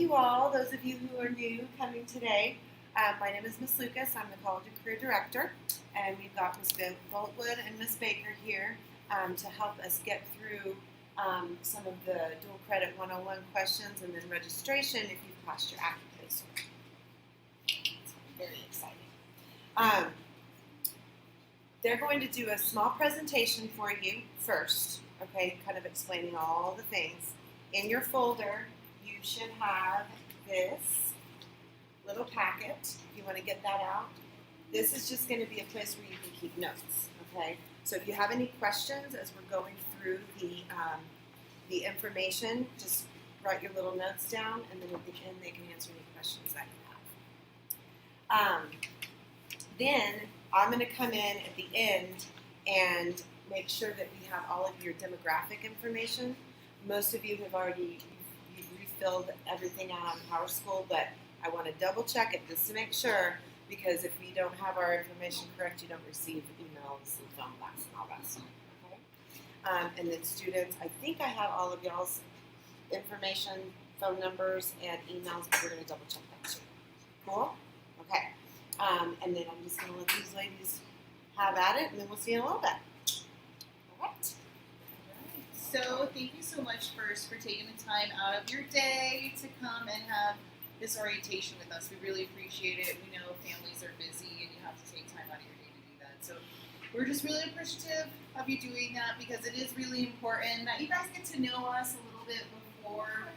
you all, those of you who are new coming today. My name is Miss Lucas. I'm the College and Career Director, and we've got Miss Boltwood and Miss Baker here to help us get through some of the dual credit 101 questions and then registration if you've passed your AccuPace. It's very exciting. They're going to do a small presentation for you first, okay, kind of explaining all the things. In your folder, you should have this little packet, if you want to get that out. This is just going to be a place where you can keep notes, okay? So if you have any questions as we're going through the information, just write your little notes down, and then at the end they can answer any questions that you have. Then I'm going to come in at the end and make sure that we have all of your demographic information. Most of you have already refilled everything out on PowerSchool, but I want to double check it just to make sure, because if we don't have our information correct, you don't receive emails and phone backs and all that stuff. Okay? And then students, I think I have all of y'all's information, phone numbers, and emails, but we're going to double check that too. Cool? Okay. And then I'm just going to let these ladies have at it, and then we'll see you in a little bit. All right. So thank you so much first for taking the time out of your day to come and have this orientation with us. We really appreciate it. We know families are busy and you have to take time out of your day to do that. So we're just really appreciative of you doing that, because it is really important that you guys get to know us a little bit before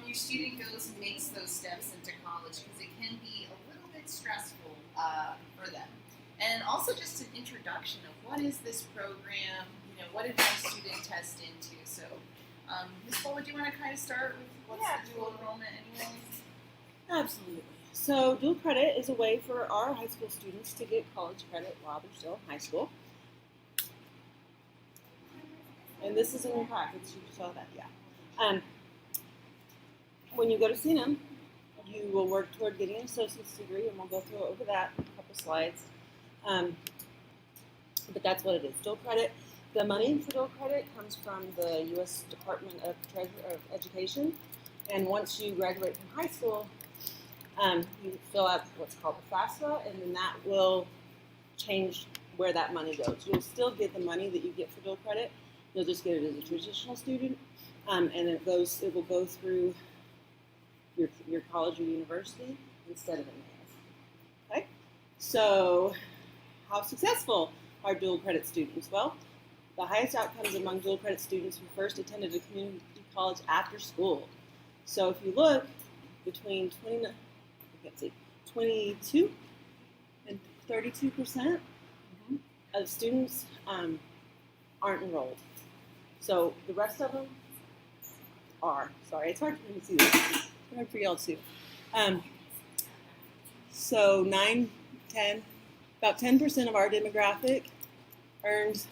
your student goes and makes those steps into college, because it can be a little bit stressful for them. And also just an introduction of what is this program, what did my student test into? So, Ms. Boltwood, do you want to kind of start with what's the dual enrollment anyways? Absolutely. So dual credit is a way for our high school students to get college credit while they're still in high school. And this is in your packets, you saw that, yeah. When you go to CNM, you will work toward getting an associate's degree, and we'll go through over that in a couple slides. But that's what it is, dual credit. The money for dual credit comes from the U.S. Department of Education, and once you graduate from high school, you fill out what's called the FAFSA, and then that will change where that money goes. You'll still get the money that you get for dual credit. You'll just get it as a traditional student, and it will go through your college or university instead of MAS. Okay, so how successful are dual credit students? Well, the highest outcomes among dual credit students who first attended a community college after school. So if you look between 22 and 32% of students aren't enrolled. So the rest of them are. Sorry, it's hard for me to see this. It's hard for y'all too. So 9, 10, about 10% of our demographic earned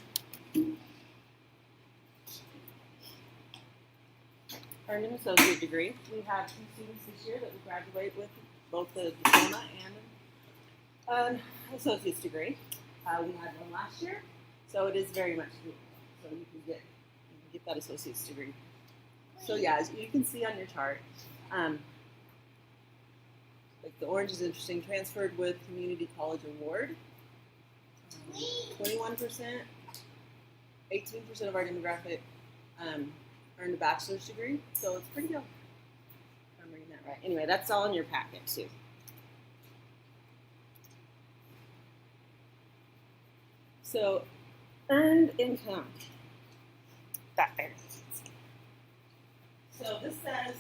an associate degree. We have 2 students this year that will graduate with both the diploma and an associate's degree. We had one last year, so it is very much doable. So you can get that associate's degree. So yeah, as you can see on your chart, like the orange is interesting. Transferred with community college award. 21%. 18% of our demographic earned a bachelor's degree, so it's pretty good. If I'm reading that right. Anyway, that's all in your packet too. So, earned income. That there. So this says if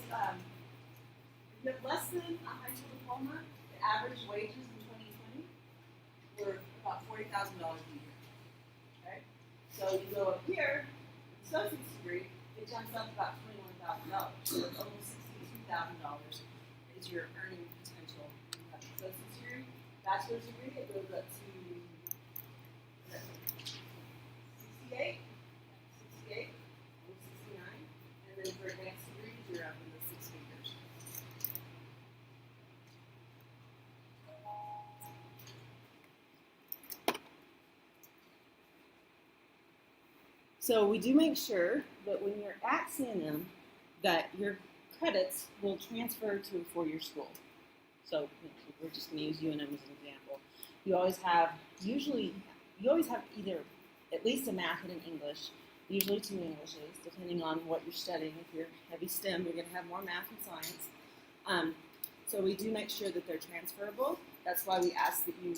you have less than a high school diploma, the average wages in 2020 were about $40,000 a year. Okay? So you go up here, associate's degree, it jumps up to about $21,000. So it's almost $62,000 is your earning potential. You have an associate's degree, bachelor's degree, it goes up to 68, almost 69, and then for advanced degrees, you're up in the 6 figures. So we do make sure that when you're at CNM that your credits will transfer to a four-year school. So we're just going to use UNM as an example. You always have either at least a math and an English, usually two Englishes, depending on what you're studying. If you're heavy STEM, you're going to have more math and science. So we do make sure that they're transferable. That's why we ask that you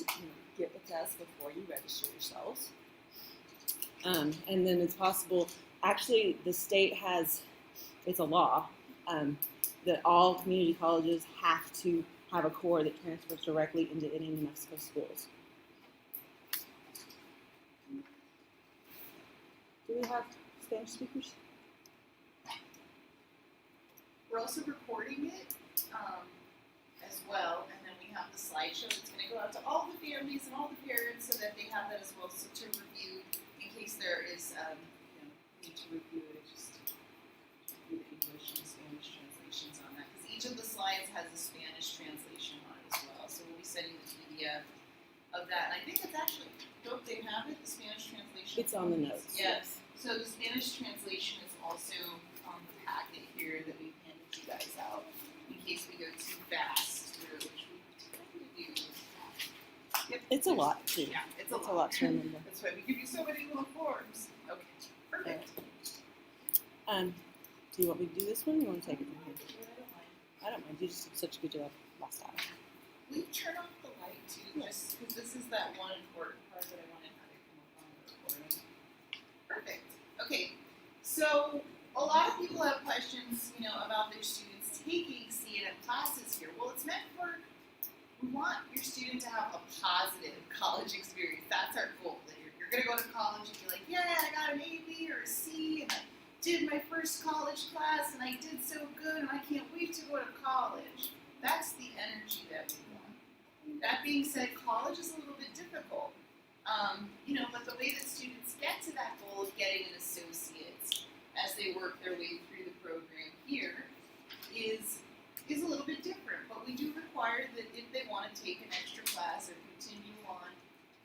get with us before you register yourselves. And then it's possible, actually the state has, it's a law, that all community colleges have to have a core that transfers directly into any New Mexico schools. Do we have Spanish speakers? We're also recording it as well, and then we have the slideshow that's going to go out to all the families and all the parents so that they have that as well, so to review in case there is need to review it. Just do the English and Spanish translations on that, because each of the slides has a Spanish translation on it as well. So we'll be sending the PDF of that, and I think it's actually, don't they have it, the Spanish translation? It's on the notes. Yes. So the Spanish translation is also on the packet here that we handed you guys out in case we go too fast through, which we tend to do. Yep. It's a lot too. Yeah, it's a lot to remember. That's why we give you so many little forms. Okay, perfect. Do you want me to do this one or you want to take it from here? I don't mind. You just did such a good job last time. We turn off the light too, just because this is that one important part that I want to have it come up on the recording. Perfect. Okay, so a lot of people have questions, about their students taking C&M classes here. Well, it's meant for, we want your student to have a positive college experience. That's our goal. That you're going to go to college and be like, yeah, I got an A, B, or a C, and I did my first college class, and I did so good, and I can't wait to go to college. That's the energy that we want. That being said, college is a little bit difficult. But the way that students get to that goal of getting an associate's as they work their way through the program here is a little bit different. But we do require that if they want to take an extra class or continue on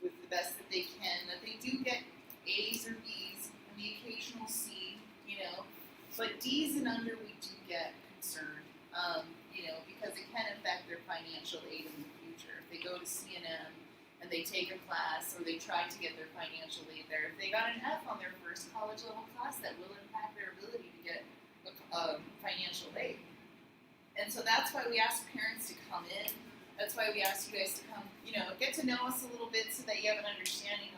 with the best that they can, that they do get A's or B's and the occasional C, But D's and under, we do get concerned, because it can affect their financial aid in the future. If they go to C&M and they take a class, or they try to get their financial aid there, if they got an F on their first college level class, that will impact their ability to get financial aid. And so that's why we ask parents to come in. That's why we ask you guys to come, get to know us a little bit so that you have an understanding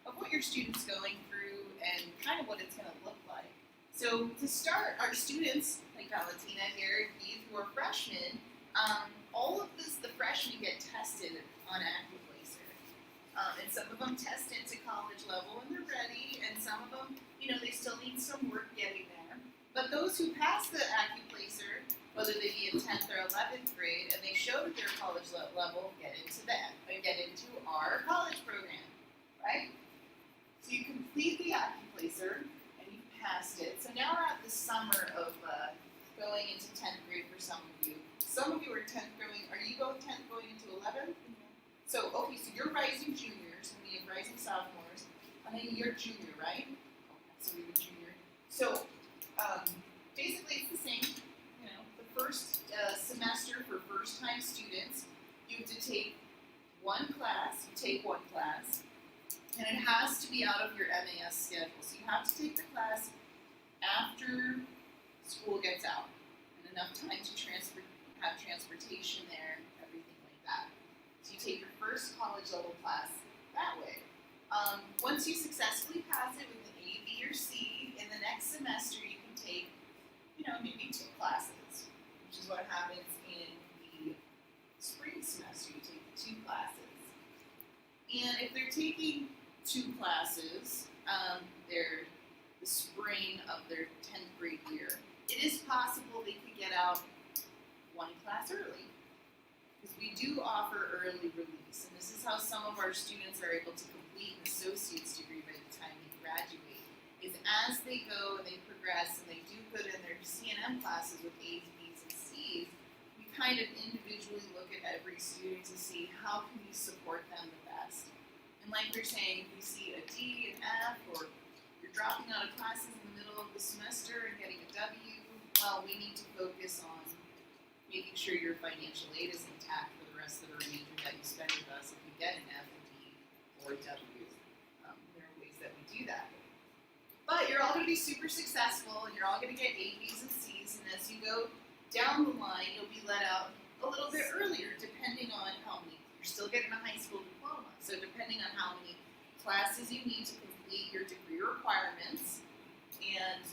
of what your student's going through and kind of what it's going to look like. So to start, our students, like Valentina here, Keith, who are freshmen, all of the freshmen get tested on Accuplacer. And some of them test into college level and they're ready, and some of them, they still need some work getting there. But those who pass the Accuplacer, whether they be in 10th or 11th grade, and they show that they're college level, get into our college program, right? So you complete the Accuplacer, and you passed it. So now we're at the summer of going into 10th grade for some of you. Some of you are 10th going, are you going 10th going into 11th? So, okay, so you're rising juniors, and we have rising sophomores. I mean, you're junior, right? Okay, so we were junior. So, basically it's the same. The first semester for first-time students, you have to take one class, and it has to be out of your MAS schedule. So you have to take the class after school gets out, and enough time to have transportation there, everything like that. So you take your first college level class that way. Once you successfully pass it with an A, B, or C, in the next semester you can take, maybe 2 classes, which is what happens in the spring semester. You take the 2 classes. And if they're taking 2 classes, they're the spring of their 10th grade year, it is possible they could get out 1 class early. Because we do offer early release, and this is how some of our students are able to complete an associate's degree by the time they graduate, is as they go and they progress and they do good in their C&M classes with A's, B's, and C's, we kind of individually look at every student to see how can we support them the best. And like we're saying, if you see a D, an F, or you're dropping out of classes in the middle of the semester and getting a W, we need to focus on making sure your financial aid is intact for the rest of the remainder that you spend with us if you get an F, a D, or a W. There are ways that we do that. But you're all going to be super successful, and you're all going to get A's, B's, and C's, and as you go down the line, you'll be let out a little bit earlier, depending on how many. You're still getting a high school diploma, so depending on how many classes you need to complete your degree requirements, and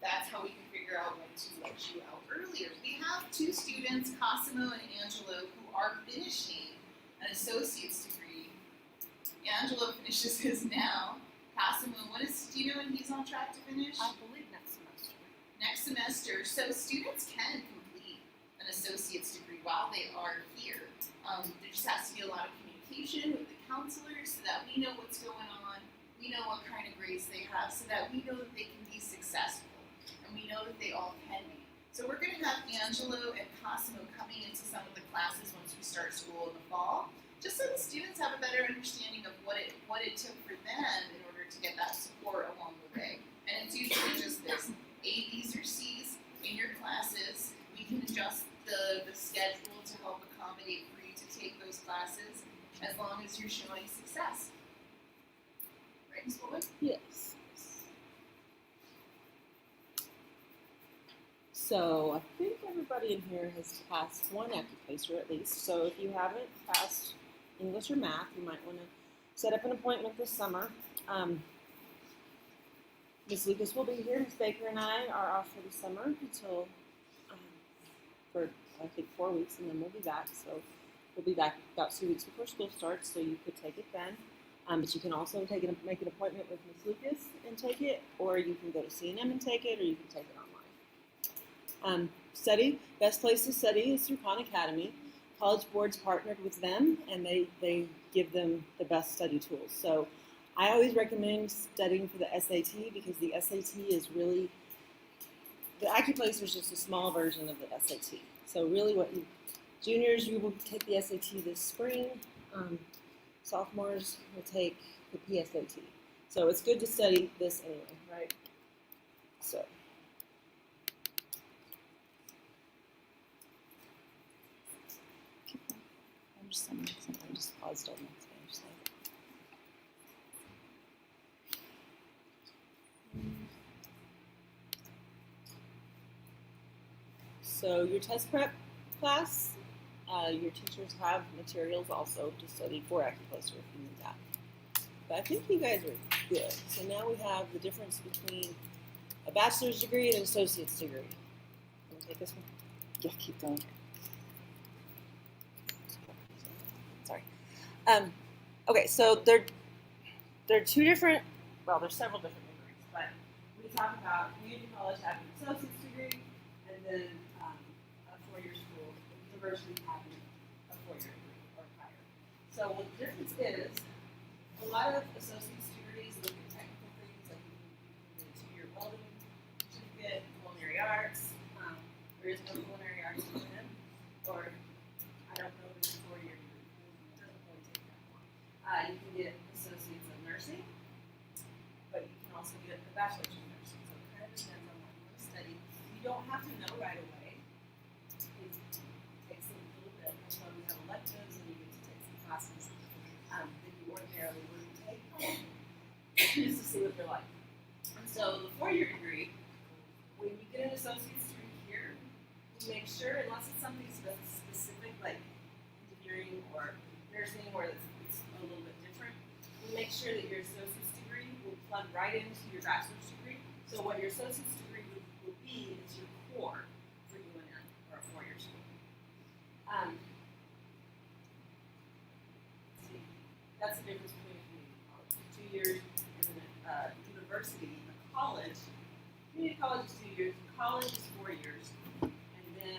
that's how we can figure out when to let you out earlier. We have two students, Cosimo and Angelo, who are finishing an associate's degree. Angelo finishes his now. Cosimo, do you know when he's on track to finish? I believe next semester. Next semester. So students can complete an associate's degree while they are here. There just has to be a lot of communication with the counselors so that we know what's going on, we know what kind of grades they have, so that we know that they can be successful, and we know that they all can be. So we're going to have Angelo and Cosimo coming into some of the classes once we start school in the fall, just so the students have a better understanding of what it took for them in order to get that support along the way. And it's usually just this, A, B's, or C's in your classes. We can adjust the schedule to help accommodate for you to take those classes as long as you're showing success. Right, Ms. Woodward? Yes. So I think everybody in here has passed one AccuPlacer at least. So if you haven't passed English or math, you might want to set up an appointment this summer. Ms. Lucas will be here. Ms. Baker and I are off for the summer until for I think 4 weeks, and then we'll be back. So we'll be back about 2 weeks before school starts. So you could take it then. But you can also make an appointment with Ms. Lucas and take it, or you can go to C&M and take it, or you can take it online. Study, best place to study is through Khan Academy. College Board's partnered with them, and they give them the best study tools. So I always recommend studying for the SAT because the SAT is really, the AccuPlacer is just a small version of the SAT. So really juniors, you will take the SAT this spring. Sophomores will take the PSAT. So it's good to study this anyway, right? So. I just paused on that Spanish slide. So your test prep class, your teachers have materials also to study for AccuPlacer if you need that. But I think you guys are good. So now we have the difference between a bachelor's degree and an associate's degree. Can I take this one? Yeah, keep going. Sorry. Okay, so they're two different, well, there's several different degrees, but we talk about community college having an associate's degree, and then a four-year school, university having a four-year degree or higher. So what the difference is, a lot of associate's degrees look at technical things, like you can get a two-year welding certificate, culinary arts. There is no culinary arts in them, or I don't know if it's a four-year degree. It doesn't really take that long. You can get associates of nursing, but you can also get a bachelor's in nursing. So it kind of depends on what you want to study. You don't have to know right away. It takes a little bit. That's why we have electives, and you get to take some classes that you ordinarily wouldn't take, just to see what they're like. And so the four-year degree, when you get an associate's degree here, we make sure, unless it's something specific like engineering or nursing, where it's a little bit different, we make sure that your associate's degree will plug right into your bachelor's degree. So what your associate's degree will be is your core for UNM, or a four-year school. See, that's the difference between a community college, 2 years, and then a university, a college. Community college is 2 years, college is 4 years, and then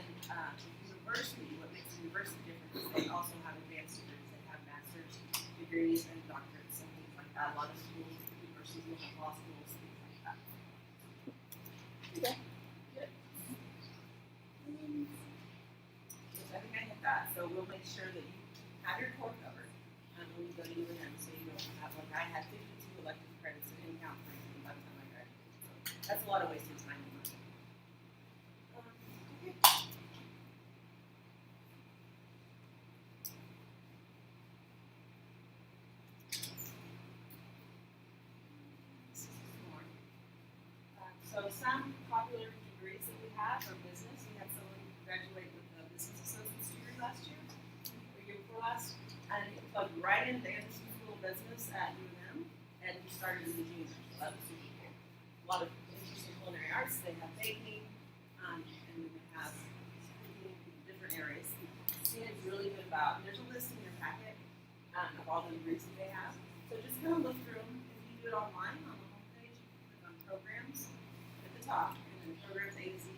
university, what makes a university different is they also have advanced degrees. They have master's degrees and doctorates and things like that. A lot of schools, universities will have law schools, things like that. Okay. Good. I think I hit that. So we'll make sure that you have your core covered when you go to UNM, so you don't have, like I had 52 elective credits and didn't count for anything by the time I graduated. So that's a lot of wasted time and money. some popular degrees that we have are business. We had someone graduate with a business associate's degree last year, or year before last, and he plugged right into the Anderson School of Business at UNM, and he started as a junior. So that was super cool. A lot of interest in culinary arts. They have baking, and then they have cooking in different areas. CNM's really good about. There's a list in your packet of all the degrees that they have. So just kind of look through them. If you do it online on the homepage, you can click on programs at the top, and then programs A to Z,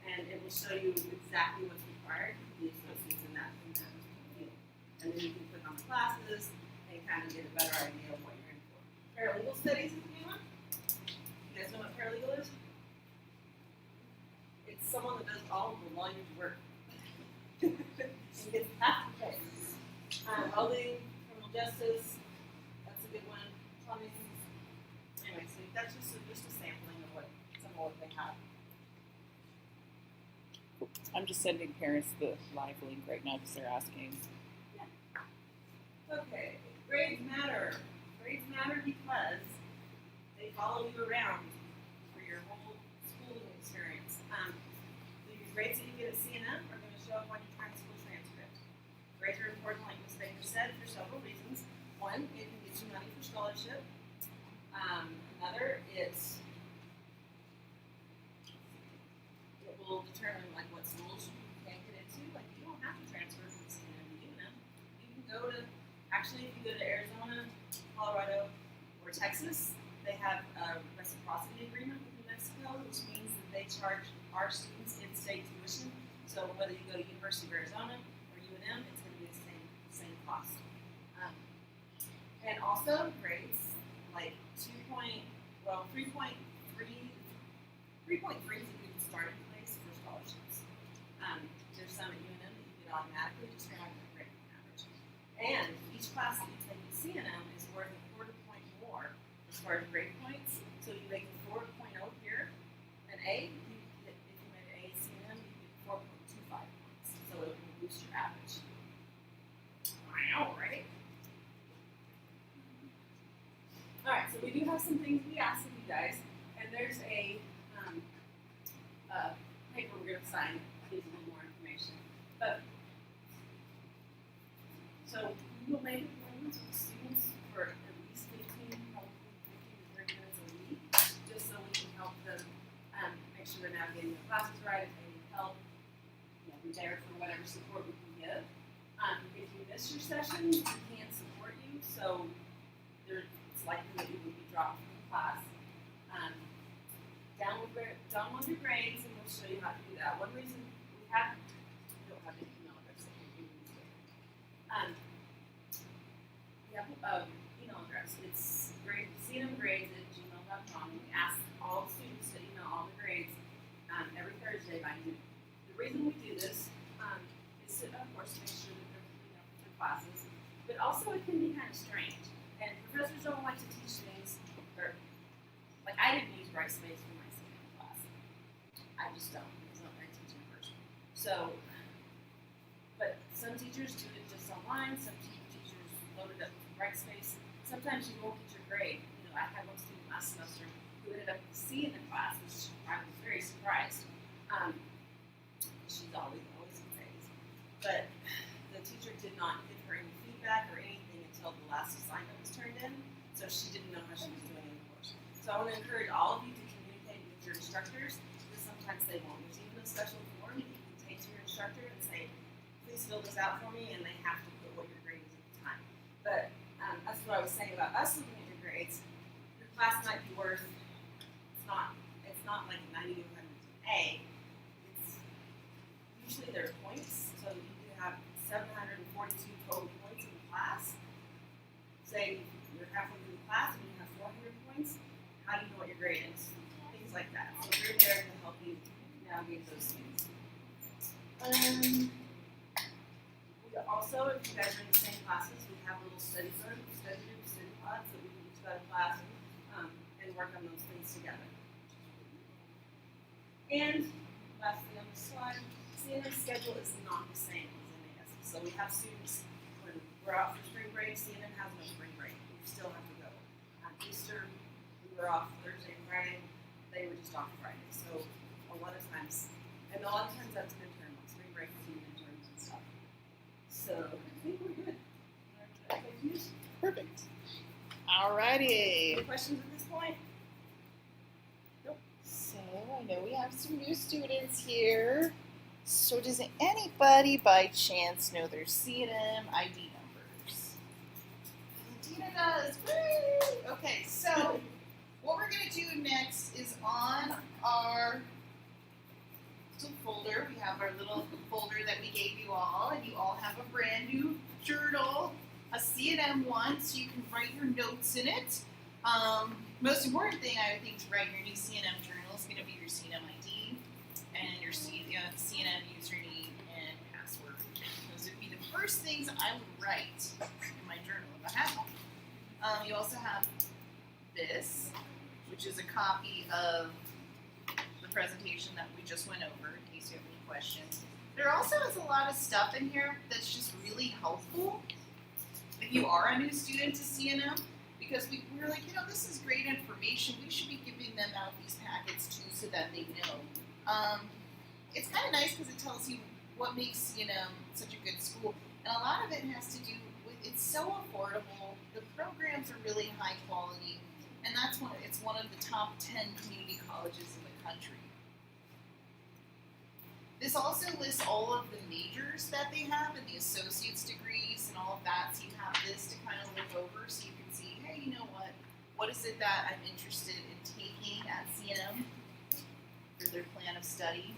and it will show you exactly what's required to be associates in that field. And then you can click on the classes and kind of get a better idea of what you're in for. Paralegal studies is a new one. You guys know what paralegal is? It's someone that does all of the lawyer's work. And gets half the pay. Welding, criminal justice, that's a good one. Plumbing. Anyway, so that's just a sampling of what they have. I'm just sending parents the live link right now because they're asking. Okay, grades matter. Grades matter because they follow you around for your whole schooling experience. The grades that you get at CNM are going to show up on your high school transcript. Grades are important, like Ms. Baker said, for several reasons. One, it can get you money for scholarship. Another, it will determine like what schools you can get into. Like you don't have to transfer from CNM to UNM. You can go to, actually, if you go to Arizona, Colorado, or Texas, they have a reciprocity agreement with New Mexico, which means that they charge our students in-state tuition. So whether you go to University of Arizona or UNM, it's going to be the same cost. And also grades like 3.3 is a good starting place for scholarships. There's some at UNM that you get automatically just for having a grade point average. And each class that you take at CNM is worth a quarter point more as far as grade points. So you make a 4.0 here, an A. If you made an A at CNM, you get 4.25 points. So it will boost your average. I know, right? All right, so we do have some things we ask of you guys, and there's a paper we're going to sign. Gives a little more information. But so we will make appointments with the students for at least 15, probably 15 to 30 minutes a week, just so we can help them make sure they're navigating the classes right. If they need help, we're there for whatever support we can give. If you miss your session, we can't support you, so it's likely that you will be dropped from the class. Download your grades, and we'll show you how to do that. One reason we don't have an email address that we use. We have an email address. It's cnmgrades@gmail.com. We ask all students to email all the grades every Thursday by noon. The reason we do this is to, of course, make sure that they're keeping up with their classes, but also it can be kind of strange. And professors don't like to teach things, or like I didn't use Brightspace for my CNM class. I just don't, because I teach in person. So, but some teachers do it just online. Some teachers load it up with Brightspace. Sometimes you won't get your grade. I had one student last semester who ended up with a C in the class, which I was very surprised. She's always in A's. But the teacher did not give her any feedback or anything until the last assignment was turned in, so she didn't know how she was doing in the course. So I want to encourage all of you to communicate with your instructors, because sometimes they won't. There's even a special form that you can take to your instructor and say, please fill this out for me, and they have to put what your grade is at the time. But that's what I was saying about us looking at your grades. Your class might be worth, it's not like 90 to 100 A. It's usually their points, so you can have 742 total points in the class. Say you're halfway through the class and you have 400 points, how do you know what your grade is? Things like that. So we're there to help you navigate those things. We also, if you guys are in the same classes, we have little study pods that we can each go to class and work on those things together. And lastly on the slide, CNM's schedule is not the same as MAS. So we have students, when we're out for spring break, CNM has no spring break. We still have to go. On Easter, we were off Thursday and Friday. they were just off Friday. So a lot of times, and a lot of times that's midterm, spring break and midterms and stuff. So I think we're good. Perfect. Alrighty. Any questions at this point? So I know we have some new students here. So does anybody by chance know their C&M ID numbers? Valentina does. Woo! Okay, so what we're gonna do next is on our little folder. We have our little folder that we gave you all, and you all have a brand new journal, a C&M one, so you can write your notes in it. Most important thing I would think to write your new C&M journal is going to be your C&M ID and your C&M username and password. Those would be the first things I would write in my journal if I had one. You also have this, which is a copy of the presentation that we just went over in case you have any questions. There also is a lot of stuff in here that's just really helpful if you are a new student to C&M, because we were like, this is great information. We should be giving them out these packets too so that they know. It's kind of nice because it tells you what makes C&M such a good school. And a lot of it has to do with it's so affordable. The programs are really high quality. And it's one of the top 10 community colleges in the country. This also lists all of the majors that they have and the associate's degrees and all of that. So you have this to kind of look over so you can see, hey, you know what is it that I'm interested in taking at C&M for their plan of study.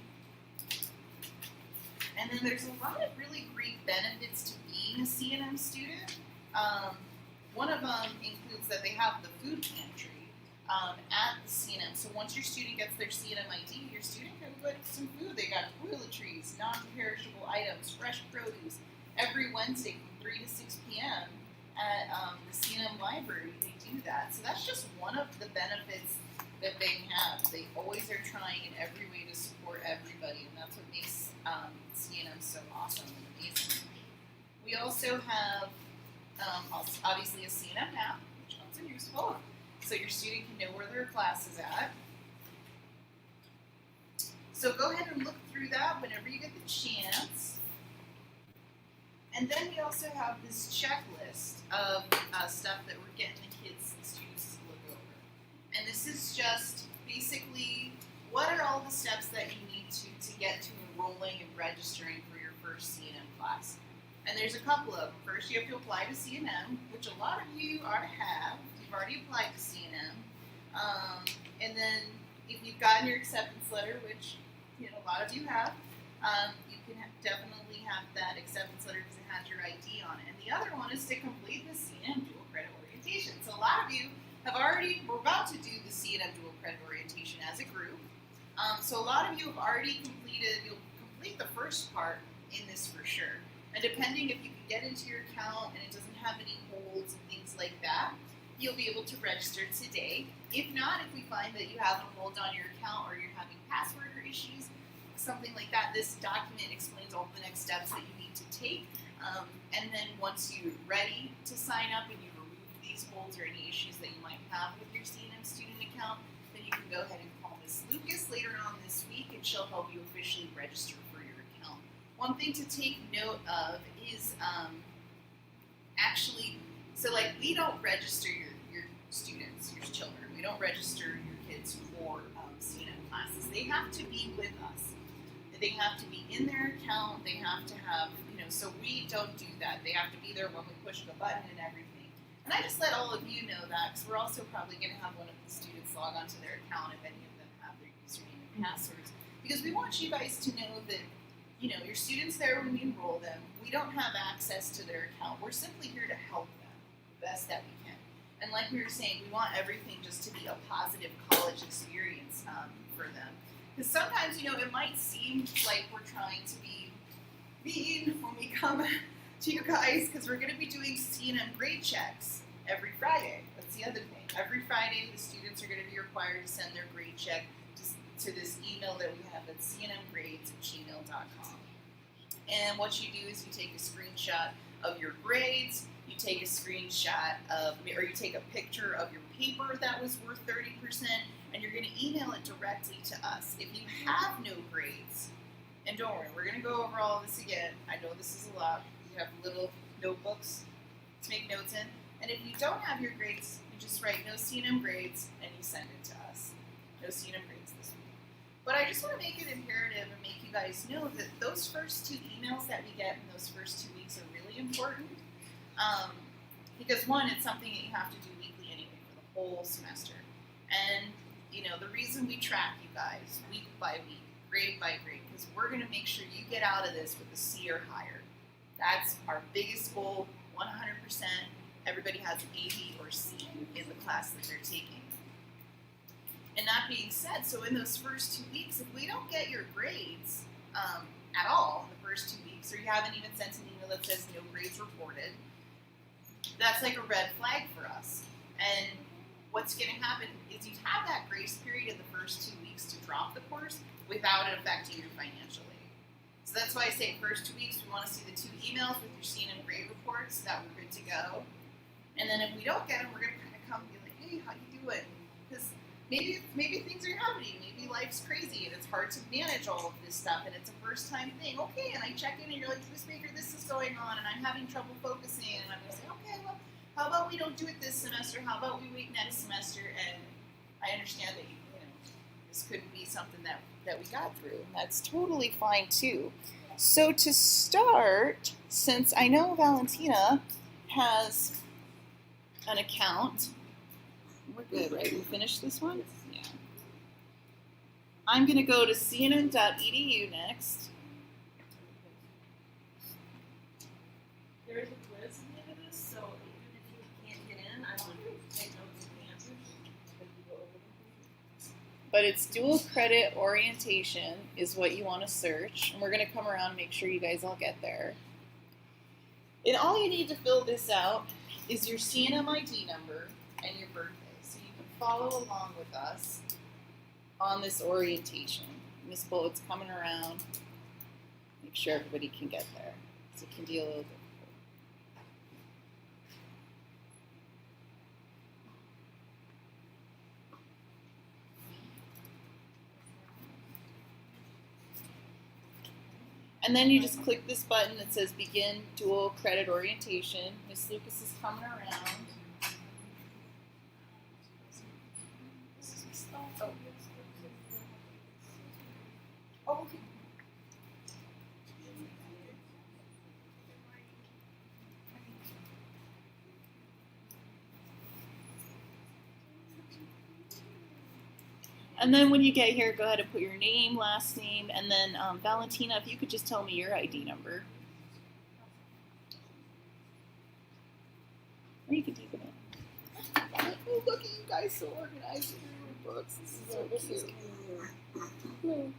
And then there's a lot of really great benefits to being a C&M student. One of them includes that they have the food pantry at the C&M. So once your student gets their C&M ID, your student can get some food. They got toiletries, non-perishable items, fresh produce every Wednesday from 3 to 6 p.m. at the C&M library. They do that. So that's just one of the benefits that they have. They always are trying in every way to support everybody, and that's what makes C&M so awesome and amazing. We also have obviously a C&M map, which comes in useful, so your student can know where their class is at. So go ahead and look through that whenever you get the chance. And then we also have this checklist of stuff that we're getting the kids and students to look over. And this is just basically what are all the steps that you need to get to enrolling and registering for your first C&M class. And there's a couple of them. First, you have to apply to C&M, which a lot of you already have. You've already applied to C&M. And then if you've gotten your acceptance letter, which a lot of you have, you can definitely have that acceptance letter because it has your ID on it. And the other one is to complete the C&M dual credit orientation. So a lot of you we're about to do the C&M dual credit orientation as a group. So a lot of you have already you'll complete the first part in this for sure. And depending if you can get into your account and it doesn't have any holds and things like that, you'll be able to register today. If not, if we find that you have a hold on your account or you're having password or issues, something like that, this document explains all the next steps that you need to take. And then once you're ready to sign up and you remove these holds or any issues that you might have with your C&M student account, then you can go ahead and call Ms. Lucas later on this week and she'll help you officially register for your account. One thing to take note of is we don't register your students, your children. We don't register your kids for C&M classes. They have to be with us. They have to be in their account. They have to have, so we don't do that. They have to be there when we push the button and everything. And I just let all of you know that because we're also probably going to have one of the students log onto their account if any of them have their username and passwords. Because we want you guys to know that your students there when we enroll them, we don't have access to their account. We're simply here to help them the best that we can. And like we were saying, we want everything just to be a positive college experience for them. Because sometimes, it might seem like we're trying to be mean when we come to you guys, because we're going to be doing C&M grade checks every Friday. That's the other thing. Every Friday, the students are going to be required to send their grade check to this email that we have at cnmgrades@gmail.com. And what you do is you take a screenshot of your grades, you take a screenshot or you take a picture of your paper that was worth 30%, and you're going to email it directly to us. If you have no grades, and don't worry, we're going to go over all this again. I know this is a lot. You have little notebooks to make notes in. And if you don't have your grades, you just write no C&M grades and you send it to us. No C&M grades this week. But I just want to make it imperative and make you guys know that those first 2 emails that we get in those first 2 weeks are really important. Because one, it's something that you have to do weekly anyway for the whole semester. And, you know, the reason we track you guys week by week, grade by grade, because we're going to make sure you get out of this with a C or higher. That's our biggest goal, 100%. Everybody has an A, B, or C in the class that they're taking. And that being said, so in those first 2 weeks, if we don't get your grades at all in the first 2 weeks, or you haven't even sent an email that says no grades reported, that's like a red flag for us. And what's going to happen is you'd have that grace period in the first 2 weeks to drop the course without it affecting you financially. So that's why I say first 2 weeks, we want to see the 2 emails with your C&M grade reports that we're good to go. And then if we don't get them, we're going to kind of come and be like, hey, how you doing? Because maybe things are happening. Maybe life's crazy and it's hard to manage all of this stuff and it's a first time thing. Okay, and I check in and you're like, Miss Baker, this is going on and I'm having trouble focusing. And I'm going to say, okay, well, how about we don't do it this semester? How about we wait next semester? And I understand that you know this couldn't be something that we got through. And that's totally fine too. So to start, since I know Valentina has an account, we're good, right? We finished this one? Yeah. I'm going to go to cnn.edu next. There is a quiz at the end of this, so even if you can't get in, I want to take notes of the answers. But you go over them. But it's dual credit orientation is what you want to search. And we're going to come around and make sure you guys all get there. And all you need to fill this out is your C&M ID number and your birthday. So you can follow along with us on this orientation. Miss Bullett's coming around. Make sure everybody can get there. So it can be a little difficult. And then you just click this button that says Begin Dual Credit Orientation. Miss Lucas is coming around. Oh, okay. And then when you get here, go ahead and put your name, last name, and then Valentina, if you could just tell me your ID number. Or you could type it in. Oh, look at you guys so organized in your books. This is so cute.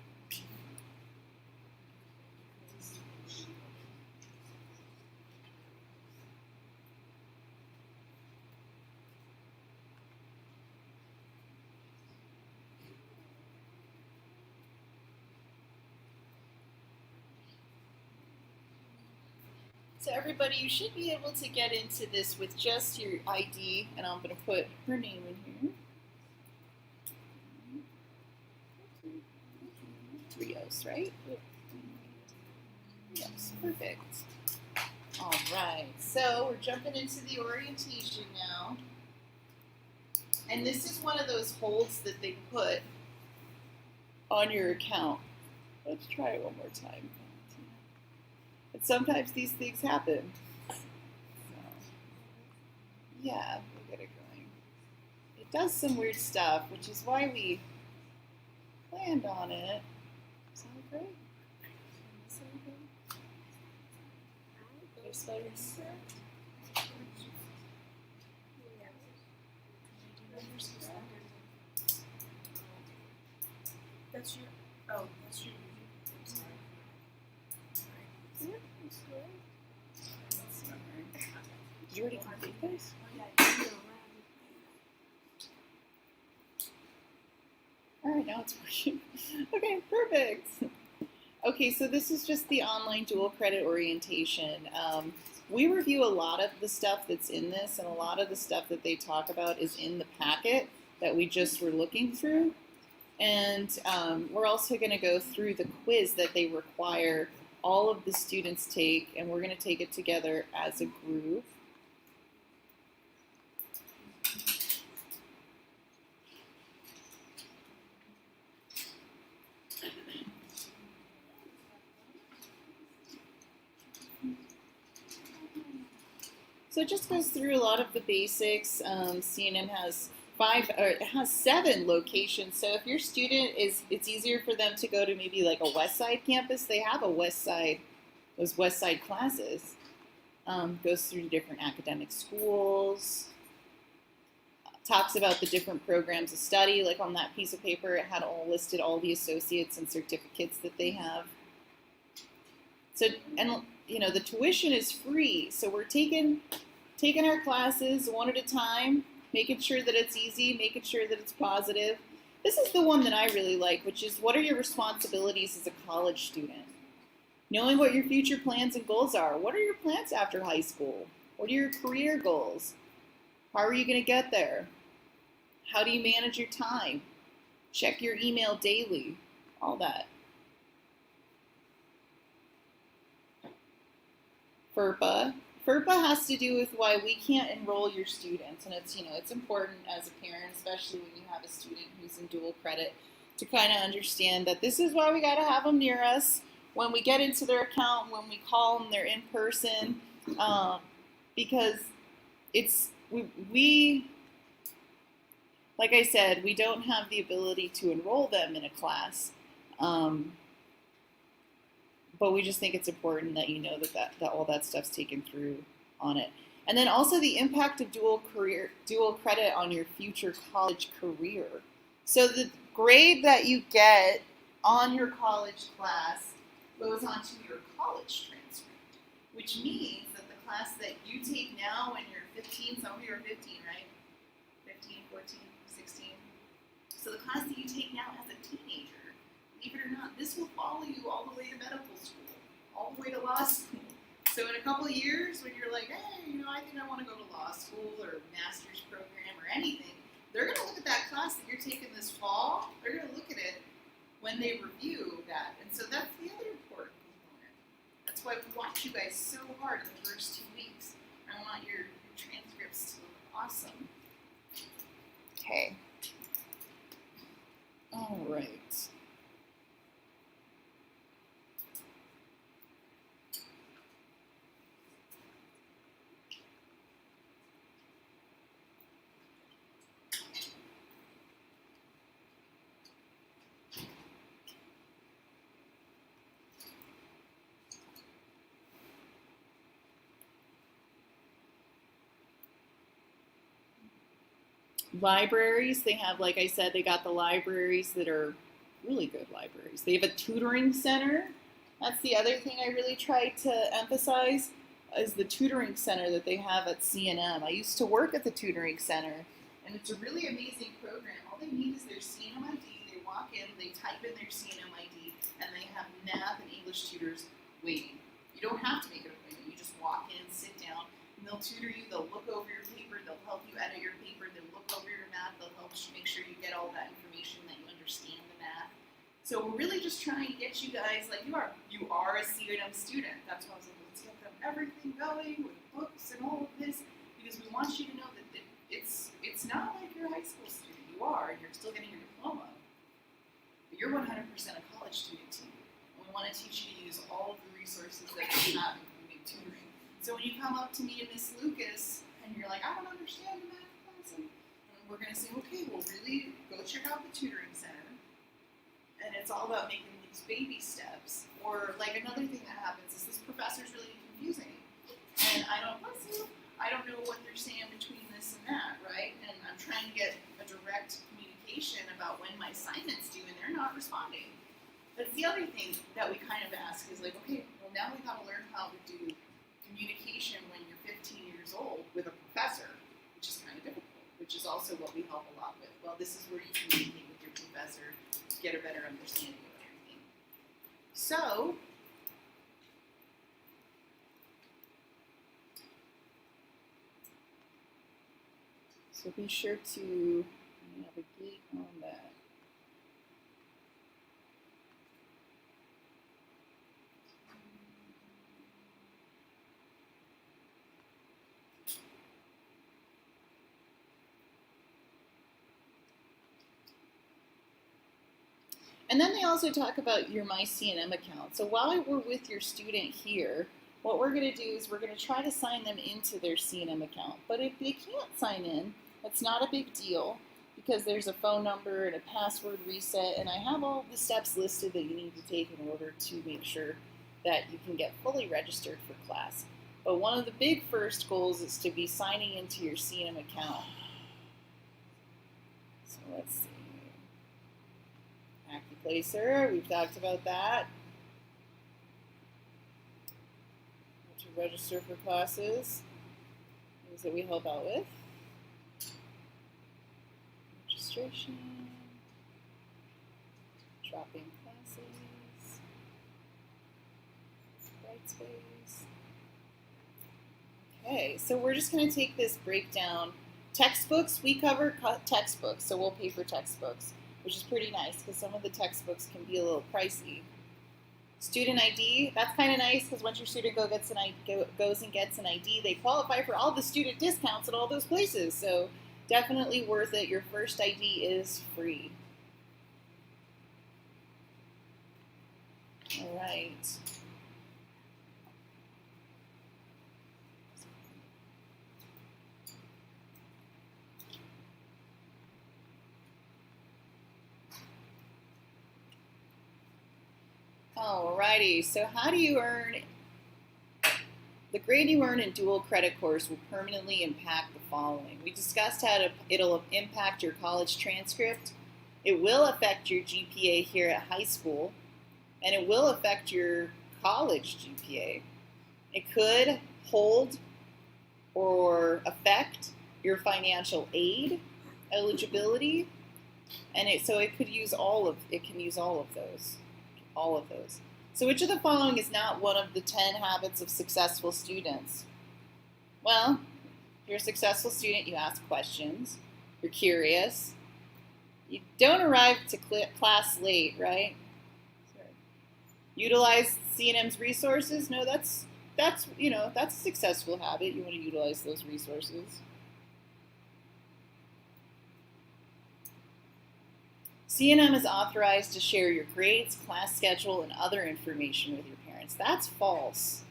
So everybody, you should be able to get into this with just your ID, and I'm going to put her name in here. 3 O's, right? Yes, perfect. All right, so we're jumping into the orientation now. And this is one of those holds that they put on your account. Let's try it one more time. But sometimes these things happen. So, yeah, we'll get it going. It does some weird stuff, which is why we planned on it. Sound great? Sound good? That's your. Oh, that's your. I'm sorry. Did you already complete this? Alright, now it's working. Okay, perfect. Okay, so this is just the online dual credit orientation. We review a lot of the stuff that's in this, and a lot of the stuff that they talk about is in the packet. that we just were looking through. And we're also going to go through the quiz that they require all of the students take, and we're going to take it together as a group. So it just goes through a lot of the basics. CNM has it has 7 locations. So if your student it's easier for them to go to maybe like a West Side campus. They have a West Side, those West Side classes. Goes through different academic schools. Talks about the different programs of study. Like on that piece of paper, it had all listed all the associates and certificates that they have. So, and you know, the tuition is free. So we're taking our classes one at a time, making sure that it's easy, making sure that it's positive. This is the one that I really like, which is what are your responsibilities as a college student? Knowing what your future plans and goals are. What are your plans after high school? What are your career goals? How are you going to get there? How do you manage your time? Check your email daily. All that. FERPA. FERPA has to do with why we can't enroll your students, and it's, you know, it's important as a parent, especially when you have a student who's in dual credit, to kind of understand that this is why we got to have them near us. When we get into their account, when we call them, they're in person, because it's we like I said, we don't have the ability to enroll them in a class. But we just think it's important that you know that all that stuff's taken through on it. And then also the impact of dual credit on your future college career. So the grade that you get on your college class goes onto your college transcript, which means that the class that you take now when you're 15, some of you are 15, right? 15, 14, 16. So the class that you take now as a teenager, believe it or not, this will follow you all the way to medical school, all the way to law school. So in a couple of years, when you're like, hey, you know, I think I want to go to law school or master's program or anything, they're going to look at that class that you're taking this fall. They're going to look at it when they review that. And so that's the other important component. That's why we watch you guys so hard in the first 2 weeks. I want your transcripts to look awesome. Okay. All right. Libraries, they have, like I said, they got the libraries that are really good libraries. They have a tutoring center. That's the other thing I really try to emphasize is the tutoring center that they have at CNM. I used to work at the tutoring center, and it's a really amazing program. All they need is their CNM ID. They walk in, they type in their CNM ID, and they have math and English tutors waiting. You don't have to make an appointment. You just walk in, sit down, and they'll tutor you. They'll look over your paper. They'll help you edit your paper. They'll look over your math. They'll help you make sure you get all that information, that you understand the math. So we're really just trying to get you guys, like you are a CNM student. That's why I was like, let's get them everything going with books and all of this, because we want you to know that it's not like you're a high school student. You are, and you're still getting your diploma. But you're 100% a college student too. And we want to teach you to use all of the resources that we have, including tutoring. So when you come up to me and Miss Lucas, and you're like, I don't understand the math class, and we're going to say, okay, well, really go check out the tutoring center. And it's all about making these baby steps. Or like another thing that happens is this professor's really confusing. And I don't know what they're saying between this and that, right? And I'm trying to get a direct communication about when my assignment's due and they're not responding. That's the other thing that we kind of ask is like, okay, well now we gotta learn how to do communication when you're 15 years old with a professor, which is kind of difficult, which is also what we help a lot with. Well, this is where you communicate with your professor to get a better understanding of everything. So be sure to navigate on that. And then they also talk about your MyCNM account. So while we're with your student here, what we're going to do is we're going to try to sign them into their CNM account. But if they can't sign in, that's not a big deal because there's a phone number and a password reset, and I have all the steps listed that you need to take in order to make sure that you can get fully registered for class. But one of the big first goals is to be signing into your CNM account. So let's see. AccuPlacer, we've talked about that. To register for classes, things that we help out with. Registration, dropping classes, Brightspace. Okay, so we're just going to take this breakdown. Textbooks, we cover textbooks, so we'll pay for textbooks, which is pretty nice because some of the textbooks can be a little pricey. Student ID, that's kind of nice because once your student goes and gets an ID, they qualify for all the student discounts at all those places. So definitely worth it. Your first ID is free. All right. Alrighty, so how do you earn? The grade you earn in dual credit course will permanently impact the following. We discussed how it'll impact your college transcript. It will affect your GPA here at high school, and it will affect your college GPA. It could hold or affect your financial aid eligibility, and so it could use it can use all of those. So which of the following is not one of the 10 habits of successful students? Well, if you're a successful student, you ask questions, you're curious, you don't arrive to class late, right? Utilize CNM's resources? No, that's a successful habit. You want to utilize those resources. CNM is authorized to share your grades, class schedule, and other information with your parents. That's false,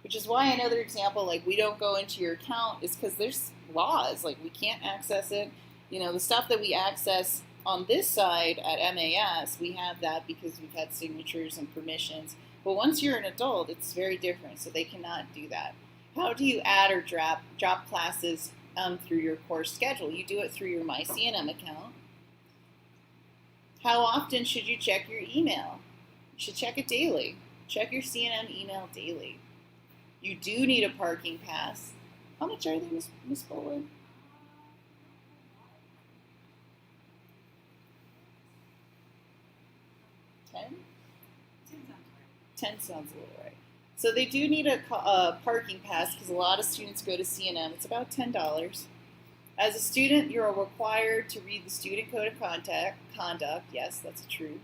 which is why another example, like we don't go into your account, is because there's laws, like we can't access it. The stuff that we access on this side at MAS, we have that because we've had signatures and permissions. But once you're an adult, it's very different, so they cannot do that. How do you add or drop classes through your course schedule? You do it through your MyCNM account. How often should you check your email? You should check it daily. Check your CNM email daily. You do need a parking pass. How much are they, Ms. Bowler? $10? 10 sounds a little right. So they do need a parking pass because a lot of students go to CNM. It's about $10. As a student, you're required to read the Student Code of Conduct. Yes, that's true.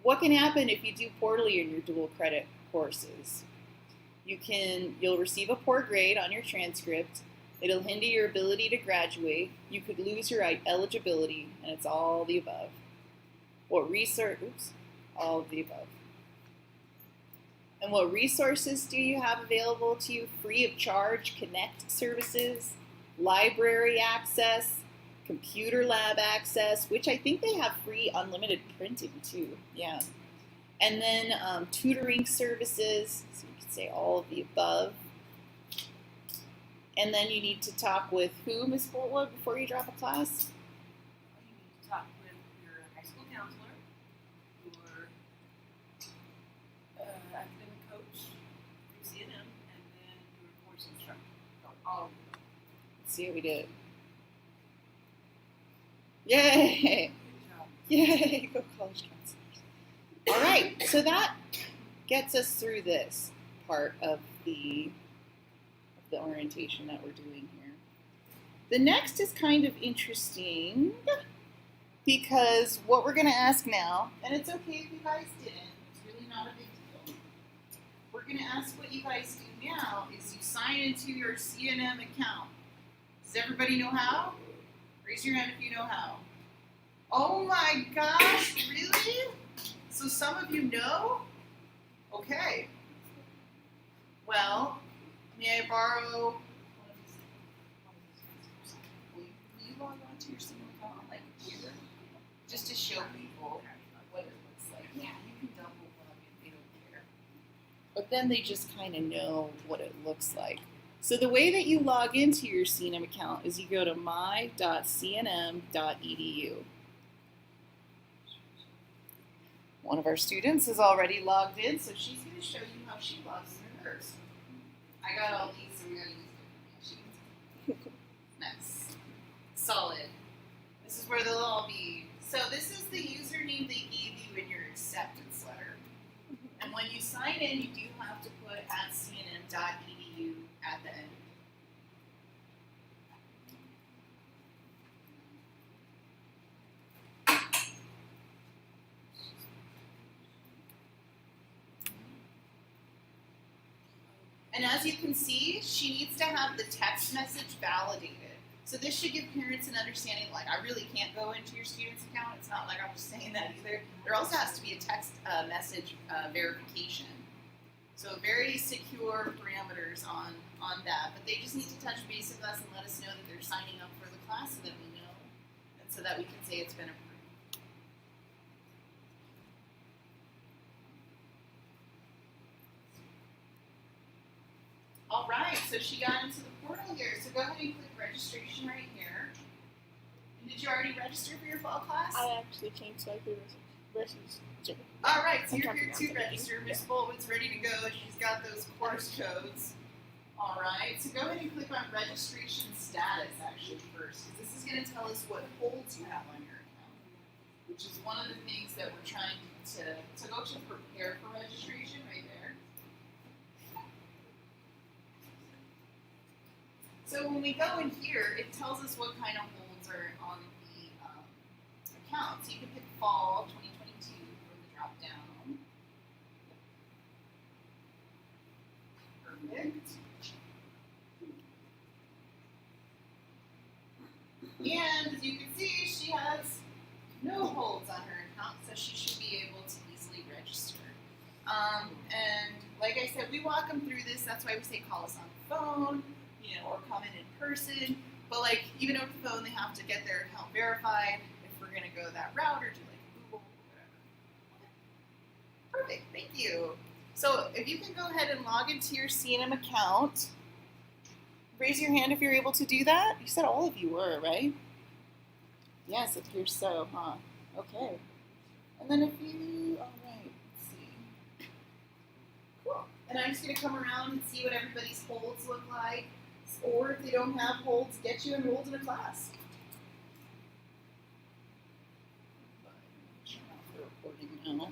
What can happen if you do poorly in your dual credit courses? You'll receive a poor grade on your transcript. It'll hinder your ability to graduate. You could lose your eligibility, and it's all the above. All of the above. And what resources do you have available to you free of charge? Connect services, library access, computer lab access, which I think they have free unlimited printing too. Yeah. And then tutoring services, so you could say all of the above. And then you need to talk with who, Ms. Boltwood, before you drop a class? You need to talk with your high school counselor, your academic coach through CNM, and then your course instructor. So all of them. Let's see how we did. Yay! Good job. Yay! Go college counselors. All right, so that gets us through this part of the orientation that we're doing here. The next is kind of interesting because what we're going to ask now, and it's okay if you guys didn't, it's really not a big deal. We're going to ask what you guys do now is you sign into your CNM account. Does everybody know how? Raise your hand if you know how. Oh my gosh, really? So some of you know? Okay. Well, may I borrow will you log on to your single account like here? Just to show people what it looks like. Yeah, you can double log in, they don't care. But then they just kind of know what it looks like. So the way that you log into your CNM account is you go to my.cnm.edu. One of our students is already logged in, so she's going to show you how she logs into hers. I got all these, so we're going to use different machines. Nice. Solid. This is where they'll all be. So this is the username they gave you in your acceptance letter. And when you sign in, you do have to put @cnm.edu at the end. And as you can see, she needs to have the text message validated. So this should give parents an understanding, like, I really can't go into your student's account. It's not like I'm just saying that either. There also has to be a text message verification. So very secure parameters on that. But they just need to touch base with us and let us know that they're signing up for the class so that we know, and so that we can say it's been approved. All right, so she got into the portal here. So go ahead and click registration right here. And did you already register for your fall class? I actually came so I could register. All right, so I'm you're talking here to about register. Miss Baldwin's ready to go. She's got those course codes. All right, so go ahead and click on registration status actually first, because this is going to tell us what holds you have on your account, which is one of the things that we're trying to go to prepare for registration right there. So when we go in here, it tells us what kind of holds are on the account. So you can pick fall 2022 for the drop down. Perfect. And as you can see, she has no holds on her account, so she should be able to easily register. And like I said, we walk them through this. That's why we say call us on the phone, or come in person. But like even over the phone, they have to get their account verified if we're gonna go that route or do like Google or whatever. Okay. Perfect. Thank you. So if you can go ahead and log into your CNM account, raise your hand if you're able to do that. You said all of you were, right? Yes, it appears so, huh? Okay. And then if you, all right, let's see. Cool. And I'm just gonna come around and see what everybody's holds look like. Or if they don't have holds, get you enrolled in a class. Turn off the recording now.